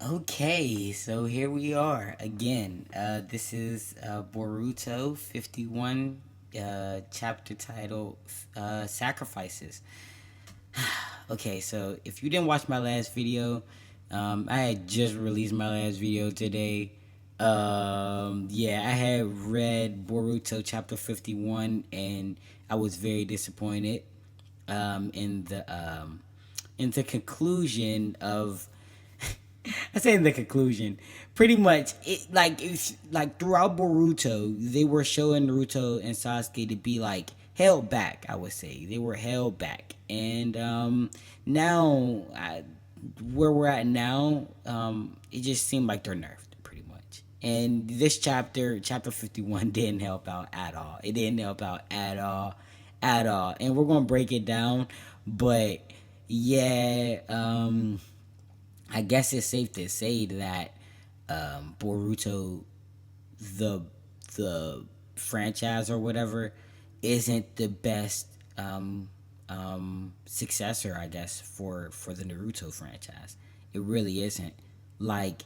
Okay, so here we are again. This is Boruto 51, chapter title Sacrifices. Okay, so if you didn't watch my last video, I had just released my last video today. Yeah, I had read Boruto chapter 51 and I was very disappointed in the conclusion of I say in the conclusion, pretty much it's like throughout Boruto, they were showing Naruto and Sasuke to be like held back. I would say they were held back, and now where we're at now, it just seemed like they're nerfed pretty much. And this chapter 51, didn't help out at all. It didn't help out at all. And we're gonna break it down, but yeah. I guess it's safe to say that Boruto, the the franchise or whatever, isn't the best successor, I guess, for the Naruto franchise. It really isn't. Like,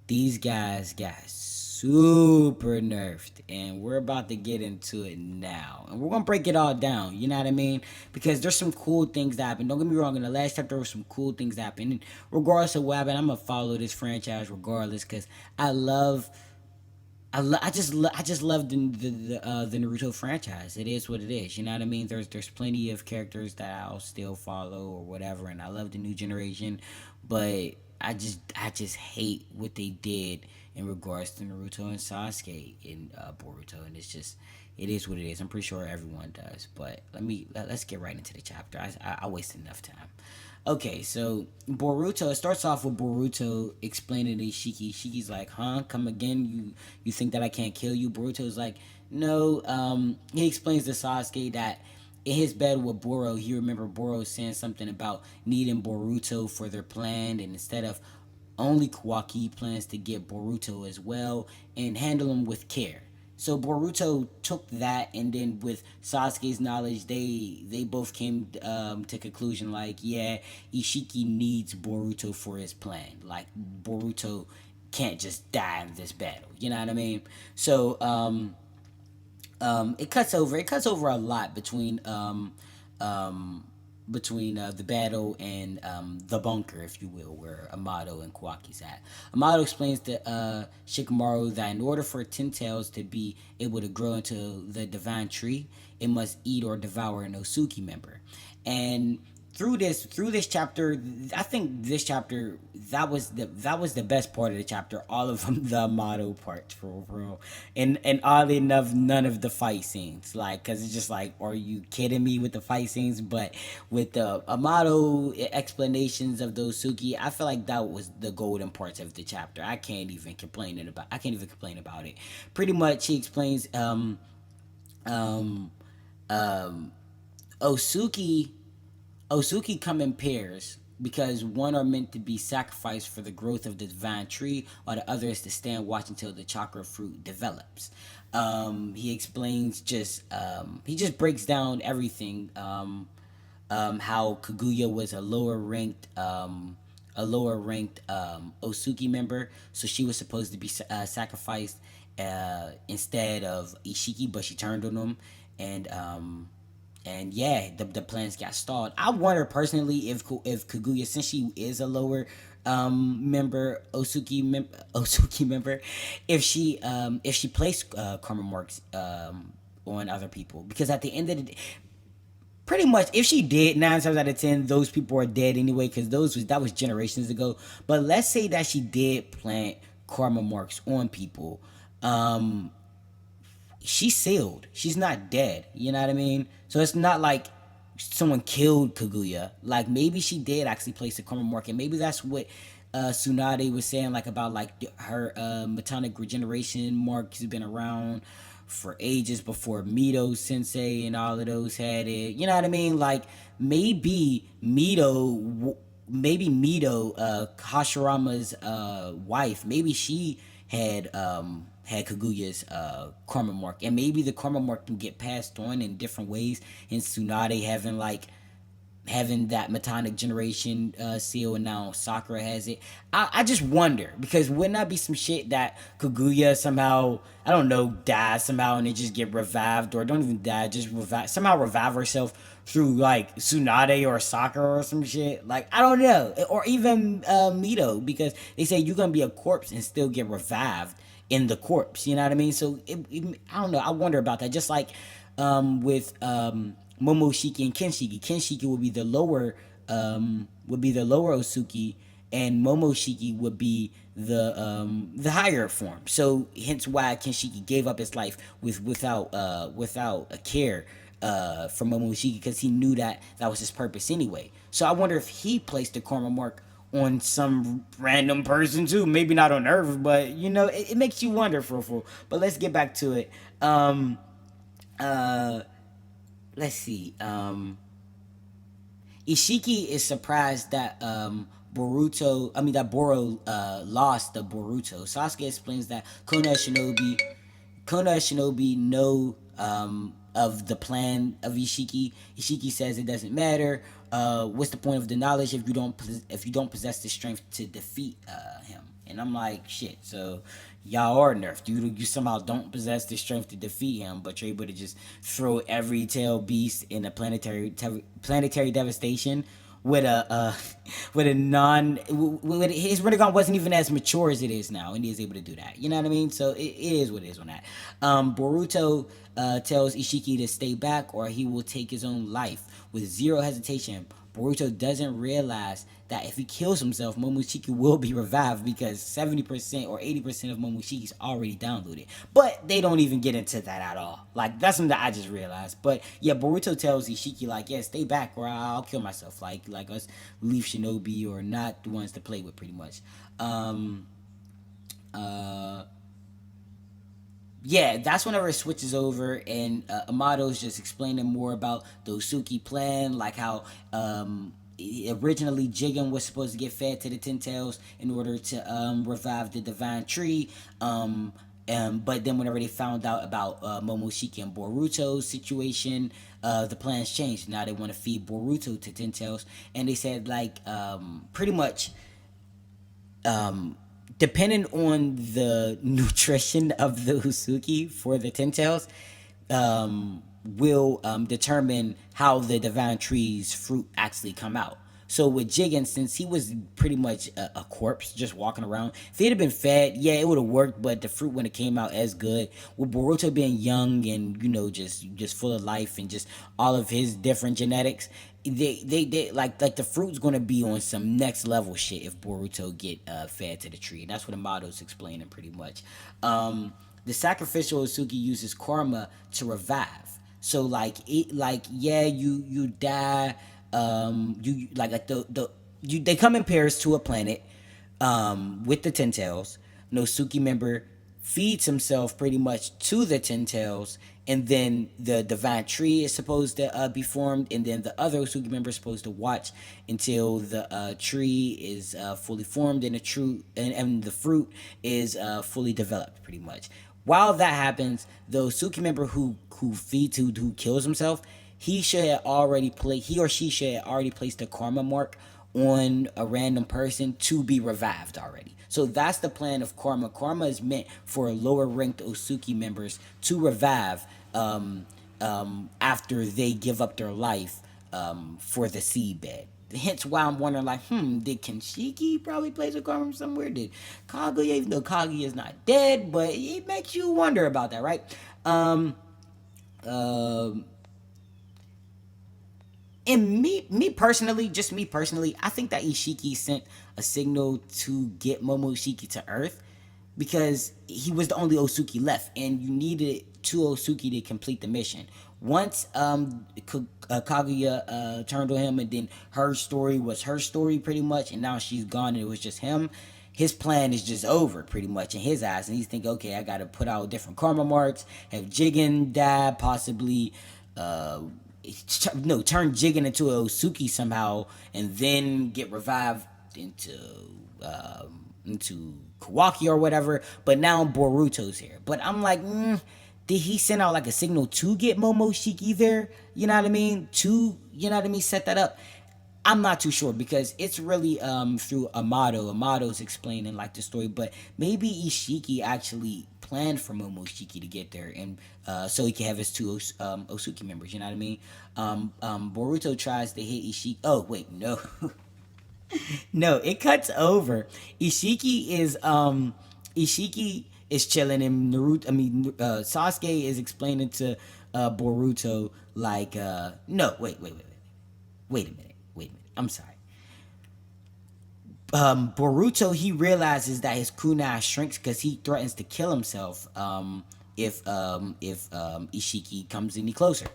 these guys got super nerfed, and we're about to get into it now, and we're gonna break it all down, you know what I mean, because there's some cool things that happen. Don't get me wrong, in the last chapter there was some cool things that happened, and regardless of what happened, I'm gonna follow this franchise regardless, because I love I just love the Naruto franchise. It is what it is. You know what I mean? There's plenty of characters that I'll still follow or whatever, and I love the new generation, but I just hate what they did in regards to Naruto and Sasuke in Boruto, and it is what it is. I'm pretty sure everyone does, but let's get right into the chapter. I wasted enough time. Okay, so Boruto, it starts off with Boruto explaining to Ishiki. Ishiki's like, huh? Come again? You think that I can't kill you? Boruto's like, no. He explains to Sasuke that in his bed with Boro, he remembered Boro saying something about needing Boruto for their plan, and instead of only Kawaki, he plans to get Boruto as well and handle him with care. So Boruto took that, and then with Sasuke's knowledge, they both came to conclusion like, yeah, Ishiki needs Boruto for his plan. Like, Boruto can't just die in this battle. You know what I mean? So it cuts over a lot the battle and the bunker, if you will, where Amato and Kawaki's at. Amato explains to Shikamaru that in order for Ten Tails to be able to grow into the divine tree, it must eat or devour an Otsuki member. And through this chapter, I think this chapter, that was the best part of the chapter. All of them, the Amato parts, for real, and oddly enough, none of the fight scenes, like, cause it's just like, are you kidding me with the fight scenes? But with the Amato explanations of the Otsuki, I feel like that was the golden parts of the chapter. I can't even complain about it. Pretty much, he explains um Otsuki Osuki come in pairs because one are meant to be sacrificed for the growth of the divine tree, while the other is to stand watch until the chakra fruit develops. He explains he just breaks down everything. How Kaguya was a lower ranked Osuki member, so she was supposed to be sacrificed instead of Ishiki, but she turned on him, and yeah, the plans got stalled. I wonder personally if Kaguya, since she is a lower Osuki member, if she placed karma marks on other people, because at the end of the day, pretty much, if she did, 9 times out of 10 those people are dead anyway, because that was generations ago. But let's say that she did plant karma marks on people. um she's sealed. She's not dead. You know what I mean? So it's not like someone killed Kaguya. Like, maybe she did actually place a karma mark, and maybe that's what Tsunade was saying, like, about like her metonic regeneration mark has been around for ages before Mito Sensei and all of those had it. You know what I mean? Like, maybe Mito, Hashirama's wife, maybe she had Kaguya's karma mark, and maybe the karma mark can get passed on in different ways. And Tsunade having that Metonic generation seal, and now Sakura has it. I just wonder, because wouldn't that be some shit that Kaguya somehow, I don't know, dies somehow and it just get revived, or don't even die, just revive herself through like Tsunade or Sakura or some shit. Like, I don't know, or even Mito, because they say you're gonna be a corpse and still get revived in the corpse. You know what I mean? So I don't know. I wonder about that. Just like with Momoshiki and Kenshiki. Kenshiki would be the lower Otsuki, and Momoshiki would be the higher form. So hence why Kenshiki gave up his life without a care for Momoshiki, because he knew that that was his purpose anyway. So I wonder if he placed the karma mark on some random person too. Maybe not on Earth, but you know, it makes you wonder, for. But let's get back to it. Uh let's see. Ishiki is surprised that Boro lost the Boruto. Sasuke explains that Kona Shinobi know of the plan of Ishiki. Ishiki says it doesn't matter. What's the point of the knowledge if you don't possess the strength to defeat him? And I'm like, shit. So y'all are nerfed. You somehow don't possess the strength to defeat him, but you're able to just throw every tail beast in a planetary devastation with a with a non with his Rinnegan wasn't even as mature as it is now, and he is able to do that. You know what I mean? So it is what it is on that. Boruto tells Ishiki to stay back or he will take his own life with zero hesitation. Boruto doesn't realize that if he kills himself, Momoshiki will be revived, because 70% or 80% of Momoshiki's already downloaded. But they don't even get into that at all. Like, that's something that I just realized. But yeah, Boruto tells Ishiki, like, yeah, stay back or I'll kill myself. Like us leaf shinobi or not the ones to play with, pretty much. Yeah, that's whenever it switches over, and Amato's just explaining more about the Otsuki plan, like how originally Jigen was supposed to get fed to the Ten Tails in order to revive the Divine Tree. But then whenever they found out about Momoshiki and Boruto's situation, the plans changed. Now they want to feed Boruto to Ten Tails, and they said like pretty much. Depending on the nutrition of the Usuki for the Ten Tails, will determine how the Divine Tree's fruit actually come out. So with Jigen, since he was pretty much a corpse just walking around, if he'd have been fed, yeah, it would have worked, but the fruit wouldn't have came out as good. With Boruto being young and, you know, just full of life and just all of his different genetics, they like the fruit's gonna be on some next level shit if Boruto get fed to the tree. And that's what Amato's explaining pretty much. The sacrificial Otsuki uses karma to revive. So yeah, you die. They come in pairs to a planet with the Ten Tails. No Suki member feeds himself pretty much to the Ten Tails, and then the Divine Tree is supposed to be formed, and then the other Suki member is supposed to watch until the tree is fully formed and the fruit is fully developed, pretty much. While that happens, the Suki member who kills himself, he or she should have already placed a karma mark on a random person to be revived already. So that's the plan of karma. Karma is meant for lower ranked Otsuki members to revive after they give up their life for the seedbed. Hence why I'm wondering, like, did Kenshiki probably place a karma somewhere? Did Kaguya, even though Kaguya is not dead, but it makes you wonder about that, right? And me personally, I think that Ishiki sent a signal to get Momoshiki to Earth, because he was the only Otsuki left, and you needed two Otsuki to complete the mission. Once Kaguya turned on him, and then her story was her story pretty much, and now she's gone and it was just him. His plan is just over pretty much in his eyes, and he's thinking, okay, I gotta put out different karma marks, have Jigen die, possibly turn Jigen into a Otsuki somehow, and then get revived into Kawaki or whatever. But now Boruto's here. But I'm like, did he send out like a signal to get Momoshiki there? You know what I mean? Set that up. I'm not too sure because it's really through Amato. Amato's explaining like the story, but maybe Ishiki actually planned for Momoshiki to get there, and so he can have his two Otsuki members. You know what I mean? Boruto tries to hit Ishiki. Oh wait, no. No, it cuts over. Ishiki is chilling, and Naruto. I mean, Sasuke is explaining to Boruto like, no, wait a minute. I'm sorry. Boruto, he realizes that his kunai shrinks because he threatens to kill himself if comes any closer.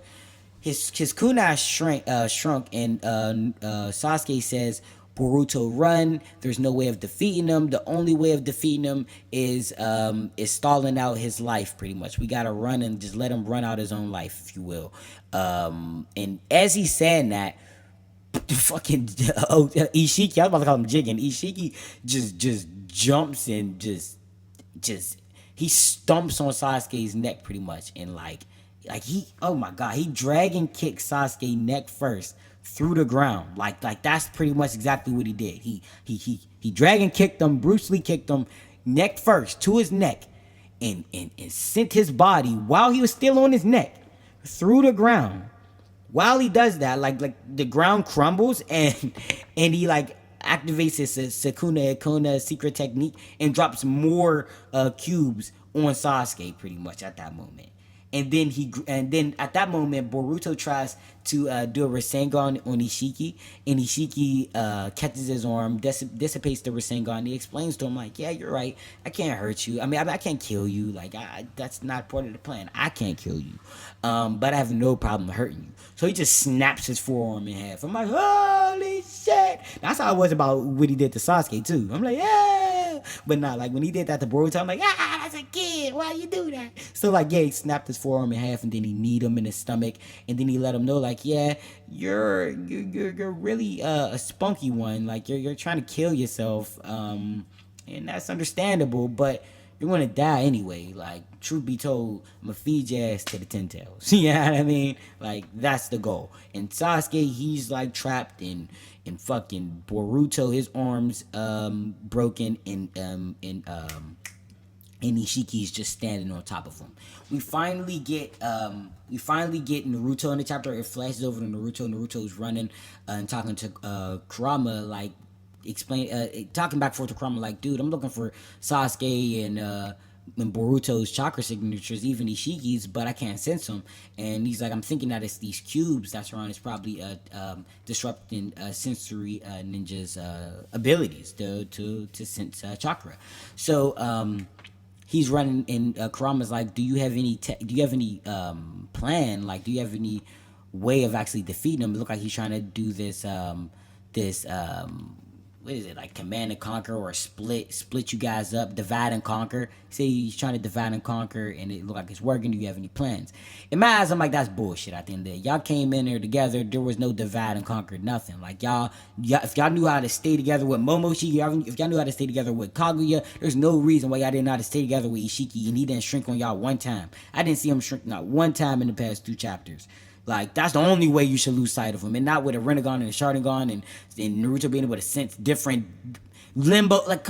His kunai shrunk, and Sasuke says, Boruto, run. There's no way of defeating him. The only way of defeating him is stalling out his life. Pretty much, we gotta run and just let him run out his own life, if you will. And as he's saying that, fucking Ishiki, I was about to call him Jigen. Ishiki just jumps and just he stumps on Sasuke's neck pretty much, and like he, oh my god, he dragon kicked Sasuke neck first through the ground. Like that's pretty much exactly what he did. He dragon kicked him, Bruce Lee kicked him neck first to his neck, and sent his body while he was still on his neck through the ground. While he does that, like the ground crumbles, and he like activates his Sukuna Ikona secret technique and drops more cubes on Sasuke pretty much at that moment. And then at that moment, Boruto tries to do a Rasengan on Ishiki, and Ishiki catches his arm, dissipates the Rasengan. He explains to him like, "Yeah, you're right. I can't hurt you. I can't kill you. Like, that's not part of the plan. I can't kill you, but I have no problem hurting you." So he just snaps his forearm in half. I'm like, "Holy shit!" That's how I was about what he did to Sasuke too. I'm like, "Yeah," but not like when he did that to Boruto. I'm like, "Ah, that's a kid. Why you do that?" So like, yeah, he snapped his forearm in half, and then he kneed him in his stomach, and then he let him know like, yeah, you're really a spunky one. Like you're trying to kill yourself, and that's understandable, but you're gonna die anyway. Like, truth be told, I'm gonna feed your ass to the ten tails. You know what I mean? Like, that's the goal. And Sasuke, he's like trapped in fucking Boruto. His arms broken, and Ishiki's just standing on top of him. We finally get Naruto in the chapter. It flashes over to Naruto. Naruto's running and talking to Kurama, like talking back and forth to Kurama, like, dude, I'm looking for Sasuke and Boruto's chakra signatures, even Ishiki's, but I can't sense them. And he's like, I'm thinking that it's these cubes that's around. It's probably disrupting sensory ninjas' abilities to sense chakra. So he's running, and Kurama's like, do you have any plan? Like, do you have any way of actually defeating him? It look like he's trying to do this what is it, like command and conquer, or split you guys up, divide and conquer. Say he's trying to divide and conquer, and it look like it's working. Do you have any plans? In my eyes, I'm like, that's bullshit. At the end of the day, y'all came in there together. There was no divide and conquer, nothing. Like y'all, if y'all knew how to stay together with Momoshiki, if y'all knew how to stay together with Kaguya, there's no reason why y'all didn't know how to stay together with Ishiki, and he didn't shrink on y'all one time. I didn't see him shrink not one time in the past 2 chapters. Like, that's the only way you should lose sight of him, and not with a Rinnegan and a Sharingan, and Naruto being able to sense different limbo. Like,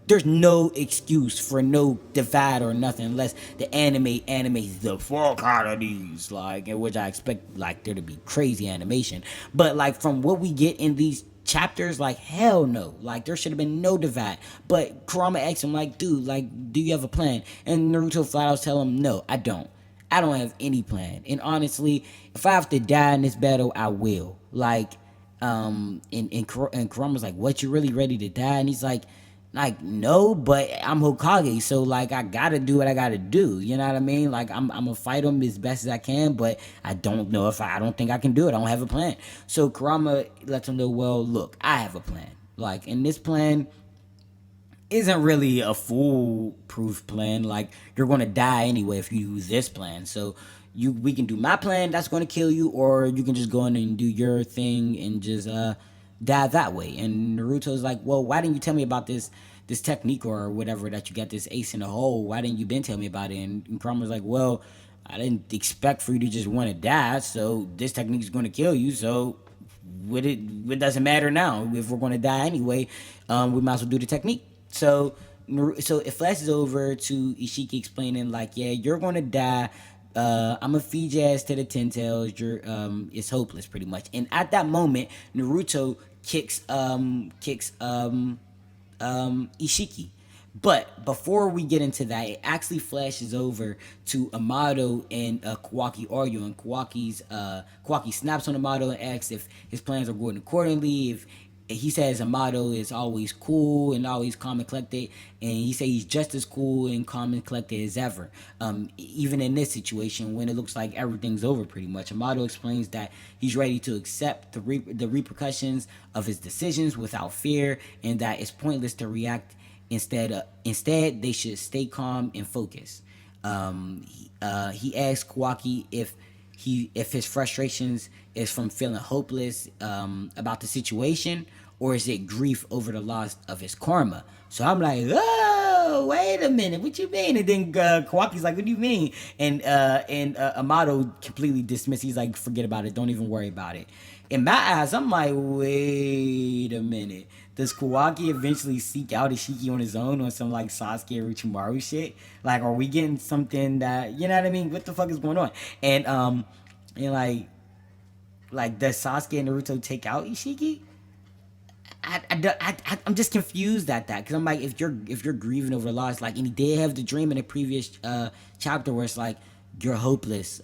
there's no excuse for no divide or nothing unless the anime animates the fuck out of these, like, in which I expect like there to be crazy animation. But like from what we get in these chapters, like, hell no, like there should have been no divide. But Kurama asks him like, dude, like, do you have a plan? And Naruto flat out tell him, no, I don't have any plan. And honestly, if I have to die in this battle, I will. Like, and Kurama's like, what, you really ready to die? And he's like, no, but I'm Hokage, so like I gotta do what I gotta do. You know what I mean? Like I'm gonna fight him as best as I can, but I don't know if I don't think I can do it. I don't have a plan. So Kurama lets him know, well, look, I have a plan. Like, and this plan isn't really a foolproof plan. Like, you're gonna die anyway if you use this plan. So we can do my plan that's gonna kill you, or you can just go in and do your thing and just die that way. And Naruto's like, well, why didn't you tell me about this technique or whatever that you got this ace in the hole? Why didn't you been tell me about it? And Kurama's like, well, I didn't expect for you to just want to die, so this technique is going to kill you, so it doesn't matter now. If we're going to die anyway, we might as well do the technique. So it flashes over to Ishiki explaining like, yeah, you're going to die. I'm gonna feed your ass to the Ten Tails. It's hopeless pretty much. And at that moment, Naruto kicks Ishiki. But before we get into that, it actually flashes over to Amato and Kawaki Aryu, and Kawaki snaps on Amato and asks if his plans are going accordingly. If he says Amato is always cool and always calm and collected, and he says he's just as cool and calm and collected as ever. Even in this situation, when it looks like everything's over pretty much, Amato explains that he's ready to accept the repercussions of his decisions without fear, and that it's pointless to react. Instead, they should stay calm and focus. He asked Kawaki if his frustrations is from feeling hopeless about the situation, or is it grief over the loss of his karma. So I'm like, oh, wait a minute, what you mean? And then Kawaki's like, what do you mean? And Amato completely dismissed. He's like, forget about it, don't even worry about it. In my eyes, I'm like, wait a minute. Does Kawaki eventually seek out Ishiki on his own on some like Sasuke or Uchimaru shit? Like, are we getting something that, you know what I mean? What the fuck is going on? And does Sasuke and Naruto take out Ishiki? I'm just confused at that, because I'm like, if you're grieving over loss, like, and he did have the dream in the previous chapter where it's like, you're hopeless.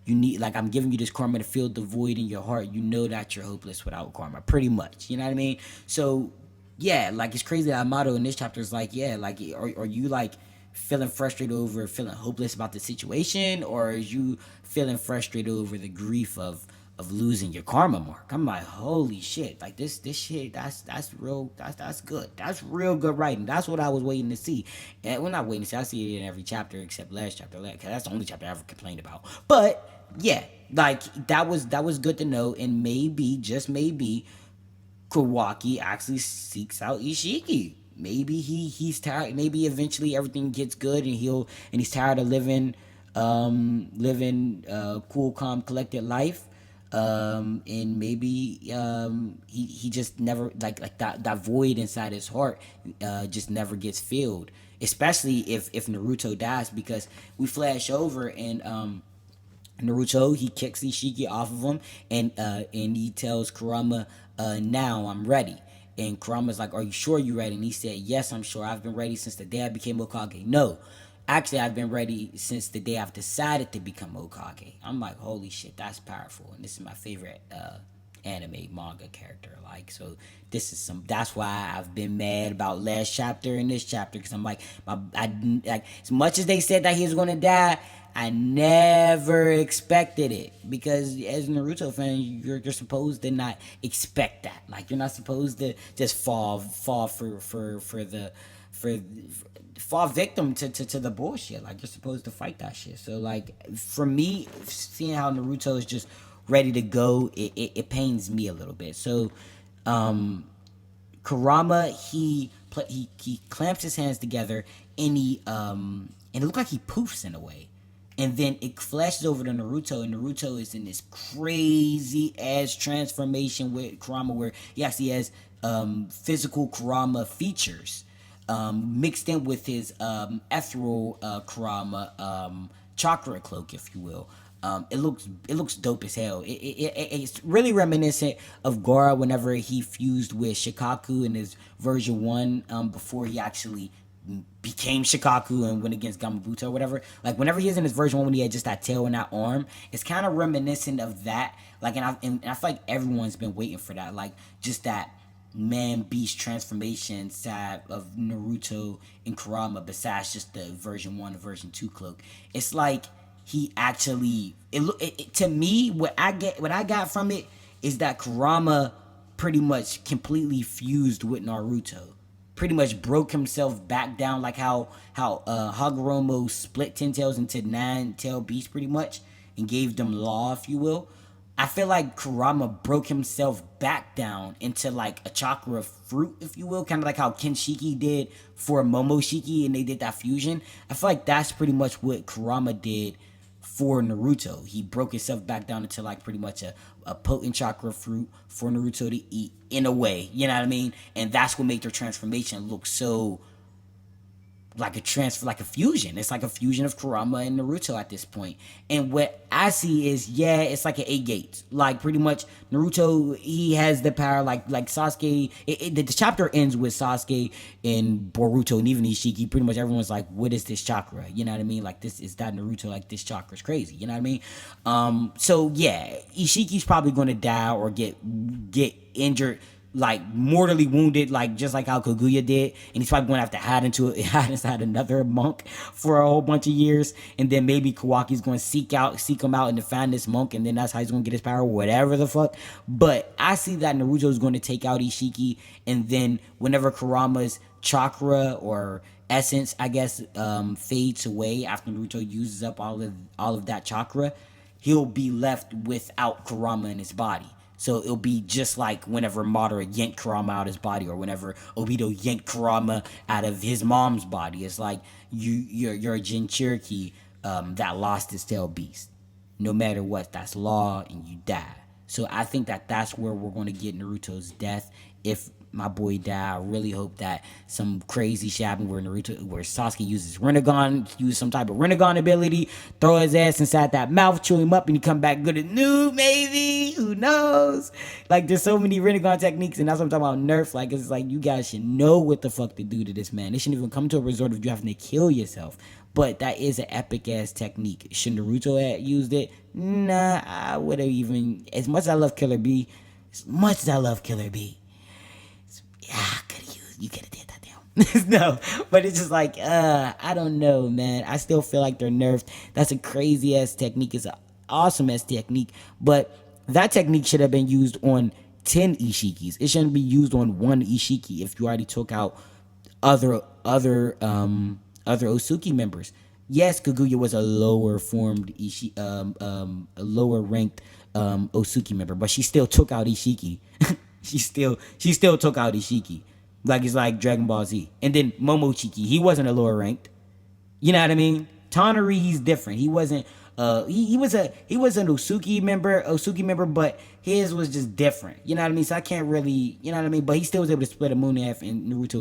You need, like, I'm giving you this karma to fill the void in your heart. You know that you're hopeless without karma, pretty much. You know what I mean? So, yeah, like, it's crazy that Amato in this chapter is like, yeah, like, are you, like, feeling frustrated over, feeling hopeless about the situation, or are you feeling frustrated over the grief of losing your karma mark? I'm like, holy shit, like, this shit, that's real, that's good. That's real good writing. That's what I was waiting to see. And we're not waiting to see. I see it in every chapter except last chapter, because that's the only chapter I ever complained about. But yeah, like, that was good to know. And maybe, just maybe, Kawaki actually seeks out Ishiki. Maybe he's tired. Maybe eventually everything gets good, and he's tired of living cool, calm, collected life. And maybe he just never, like that void inside his heart just never gets filled. Especially if Naruto dies, because we flash over and Naruto, he kicks Ishiki off of him, and he tells Kurama, now I'm ready. And Kurama's like, are you sure you're ready? And he said, yes, I'm sure. I've been ready since the day I became Hokage. No, actually, I've been ready since the day I've decided to become Hokage. I'm like, holy shit, that's powerful. And this is my favorite anime manga character. Like, so that's why I've been mad about last chapter and this chapter, because I'm like, like, as much as they said that he was going to die, I never expected it, because as a Naruto fan, you're supposed to not expect that. Like, you're not supposed to just fall victim to the bullshit. Like, you're supposed to fight that shit. So, like, for me, seeing how Naruto is just ready to go, it pains me a little bit. So, Kurama, he clamps his hands together, and and it looked like he poofs in a way. And then it flashes over to Naruto, and Naruto is in this crazy ass transformation with Kurama, where he actually has physical Kurama features mixed in with his ethereal Kurama chakra cloak, if you will. It looks dope as hell. It's really reminiscent of Gaara whenever he fused with Shikaku in his version 1 before he actually became Shikaku and went against Gamabuto or whatever. Like, whenever he was in his version 1 when he had just that tail and that arm, it's kind of reminiscent of that. Like, and I feel like everyone's been waiting for that. Like, just that man beast transformation side of Naruto and Kurama, besides just the version 1 and version 2 cloak. It's like he actually, to me, what I got from it is that Kurama pretty much completely fused with Naruto. Pretty much broke himself back down, like how Hagoromo split Ten Tails into 9 tail beasts, pretty much, and gave them law, if you will. I feel like Kurama broke himself back down into like a chakra fruit, if you will, kind of like how Kenshiki did for Momoshiki, and they did that fusion. I feel like that's pretty much what Kurama did for Naruto. He broke himself back down into like pretty much a a potent chakra fruit for Naruto to eat in a way, you know what I mean? And that's what made their transformation look so like like a fusion. It's like a fusion of Kurama and Naruto at this point. And what I see is, yeah, it's like an 8 gates. Like pretty much Naruto, he has the power like Sasuke. The chapter ends with Sasuke and Boruto and even Ishiki. Pretty much everyone's like, what is this chakra? You know what I mean? Like this is that Naruto, like this chakra is crazy. You know what I mean? So yeah, Ishiki's probably gonna die or get injured, like mortally wounded, like just like how Kaguya did, and he's probably going to have to hide inside another monk for a whole bunch of years, and then maybe Kawaki's going to seek him out and to find this monk, and then that's how he's going to get his power, whatever the fuck. But I see that Naruto's going to take out Ishiki, and then whenever Kurama's chakra or essence, I guess, fades away after Naruto uses up all of that chakra, he'll be left without Kurama in his body. So it'll be just like whenever Madara yanked Kurama out of his body, or whenever Obito yanked Kurama out of his mom's body. It's like you're a Jinchuriki that lost his tail beast. No matter what, that's law, and you die. So I think that's where we're going to get Naruto's death. If my boy die, I really hope that some crazy shit happens where Sasuke uses some type of Rinnegan ability, throw his ass inside that mouth, chew him up, and he come back good and new, maybe. Who knows? Like, there's so many Rinnegan techniques, and that's what I'm talking about. Nerf, like, it's like you guys should know what the fuck to do to this man. They shouldn't even come to a resort of you having to kill yourself. But that is an epic ass technique. Should Naruto have used it? Nah, I would have even, as much as I love Killer B, yeah, you could have did that damn. No, but it's just like, I don't know, man. I still feel like they're nerfed. That's a crazy ass technique. It's an awesome ass technique, but that technique should have been used on 10 Ishikis. It shouldn't be used on one Ishiki if you already took out other Otsuki members. Yes, Kaguya was a lower formed a lower ranked Otsuki member, but she still took out Ishiki. She still took out Ishiki. Like, it's like Dragon Ball Z. And then Momochiki, he wasn't a lower ranked. You know what I mean? Tonari, he's different. He wasn't he was an Otsuki member, but his was just different. You know what I mean? So I can't really, you know what I mean? But he still was able to split a moon in half, and Naruto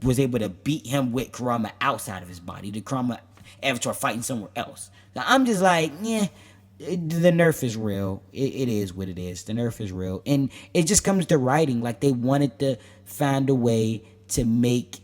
was able to beat him with Kurama outside of his body. The Kurama Avatar fighting somewhere else. Now I'm just like, yeah. The nerf is real. It is what it is. The nerf is real. And it just comes to writing. Like, they wanted to find a way to make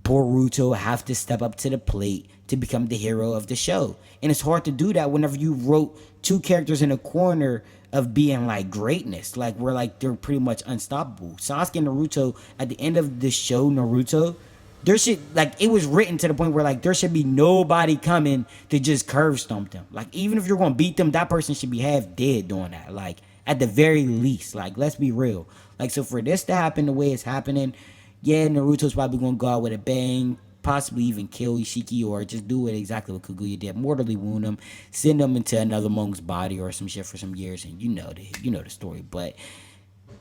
Boruto have to step up to the plate to become the hero of the show. And it's hard to do that whenever you wrote two characters in a corner of being like greatness. Like, where like they're pretty much unstoppable. Sasuke and Naruto, at the end of the show Naruto, there should, like, it was written to the point where, like, there should be nobody coming to just curve stomp them. Like, even if you're going to beat them, that person should be half dead doing that. Like, at the very least. Like, let's be real. Like, so for this to happen the way it's happening, yeah, Naruto's probably going to go out with a bang, possibly even kill Ishiki, or just do it exactly what Kaguya did. Mortally wound him, send him into another monk's body or some shit for some years, and you know the story. But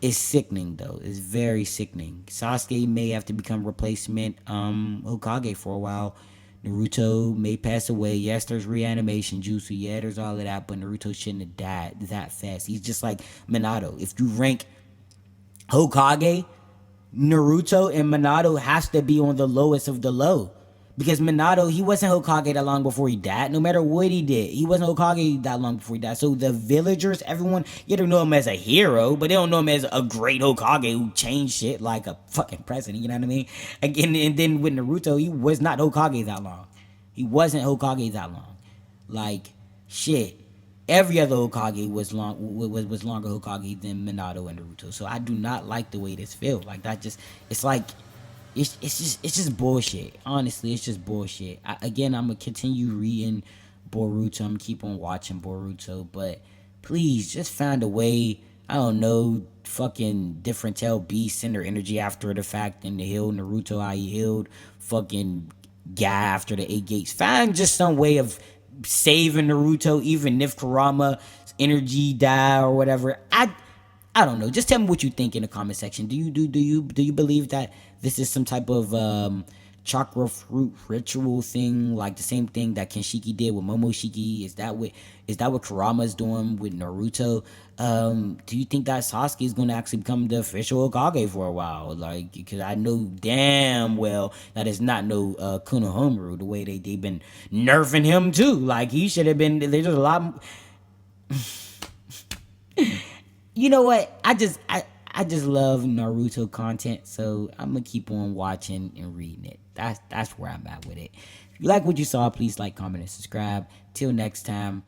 it's sickening, though. It's very sickening. Sasuke may have to become replacement Hokage for a while. Naruto may pass away. Yes, there's reanimation jutsu. Yeah, there's all of that, but Naruto shouldn't have died that fast. He's just like Minato. If you rank Hokage, Naruto and Minato has to be on the lowest of the low. Because Minato, he wasn't Hokage that long before he died. No matter what he did, he wasn't Hokage that long before he died. So the villagers, everyone, you don't know him as a hero, but they don't know him as a great Hokage who changed shit like a fucking president. You know what I mean? Again, and then with Naruto, he was not Hokage that long. He wasn't Hokage that long. Like, shit. Every other Hokage was longer Hokage than Minato and Naruto. So I do not like the way this feels. Like, that just, it's like, it's just bullshit. Honestly, it's just bullshit. I'm gonna continue reading Boruto. I'm gonna keep on watching Boruto, but please just find a way. I don't know, fucking different tail beasts send their energy after the fact and to heal Naruto how he healed fucking guy after the 8 gates. Find just some way of saving Naruto, even if Kurama's energy die or whatever. I don't know. Just tell me what you think in the comment section. Do you believe that this is some type of chakra fruit ritual thing, like the same thing that Kenshiki did with Momoshiki? Is that what Kurama is doing with Naruto? Do you think that Sasuke is going to actually become the official Hokage for a while? Like, because I know damn well that it's not no Konohamaru, the way they've been nerfing him too. Like, he should have been. There's just a lot. You know what? I just love Naruto content, so I'm gonna keep on watching and reading it. That's where I'm at with it. If you like what you saw, please like, comment, and subscribe. Till next time.